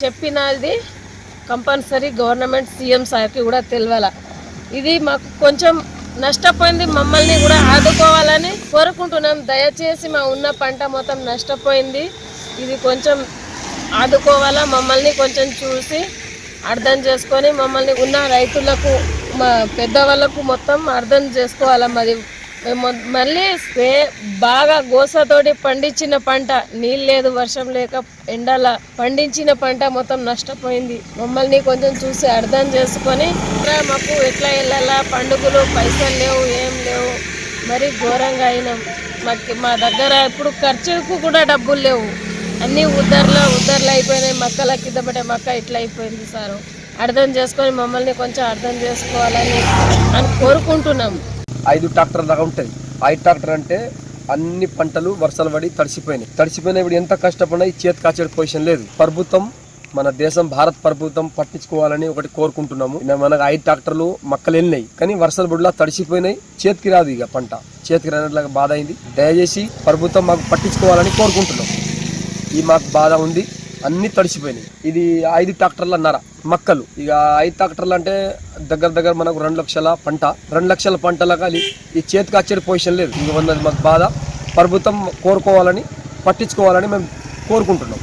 చెప్పినది compulsory government CM సార్కి కూడా తెలియాల. ఇది మాకు కొంచెం నష్టపోయింది, మమ్మల్ని కూడా ఆదుకోవాలని కోరుకుంటున్నాం. దయచేసి మా ఉన్న పంట మొత్తం నష్టపోయింది, ఇది కొంచెం ఆదుకోవాలా, మమ్మల్ని కొంచెం చూసి అర్థం చేసుకొని మమ్మల్ని ఉన్న రైతులకు మా పెద్దవాళ్ళకు మొత్తం అర్థం చేసుకోవాలా. మరి మళ్ళీ బాగా గోసతోటి పండించిన పంట, నీళ్ళు లేదు, వర్షం లేక ఎండల పండించిన పంట మొత్తం నష్టపోయింది. మమ్మల్ని కొంచెం చూసి అర్థం చేసుకొని మాకు ఎట్లా వెళ్ళాలా, పండుగలు పైసలు లేవు, ఏం లేవు, మరి ఘోరంగా అయినాం. మా దగ్గర ఇప్పుడు ఖర్చుకు కూడా డబ్బులు లేవు, అన్నీ ఉద్దర్లు అయిపోయినాయి. మక్కల కింద పడే మక్క ఇట్లా అయిపోయింది. సారు అర్థం చేసుకొని మమ్మల్ని కొంచెం అర్థం చేసుకోవాలని కోరుకుంటున్నాం. 5 ట్రాక్టర్ దాకా ఉంటుంది. 5 ట్రాక్టర్ అంటే అన్ని పంటలు వర్షాలు పడి తడిసిపోయినాయి. ఇప్పుడు ఎంత కష్టపడినా ఈ చేతి కాచేడు పొజిషన్ లేదు. ప్రభుత్వం, మన దేశం భారత్ ప్రభుత్వం పట్టించుకోవాలని ఒకటి కోరుకుంటున్నాము. మనకు 5 ట్రాక్టర్లు మక్కలు వెళ్ళినాయి, కానీ వర్షాలు బుడ్లా తడిసిపోయినాయి. చేతికి రాదు, ఇక పంట చేతికి రానట్లాగా బాధ అయింది. దయచేసి ప్రభుత్వం మాకు పట్టించుకోవాలని కోరుకుంటున్నాం. ఈ మాకు బాధ ఉంది, అన్ని తడిసిపోయినాయి. ఇది 5 ట్రాక్టర్ల అన్నార మక్కలు. ఇక 5 ట్రాక్టర్లు అంటే దగ్గర మనకు 2 లక్షల పంట. 2 లక్షల పంటలకు ఈ చేతికి వచ్చే పొజిషన్ లేదు. ఇక ఉన్నది మాకు బాధ. ప్రభుత్వం కోరుకోవాలని, పట్టించుకోవాలని మేము కోరుకుంటున్నాం.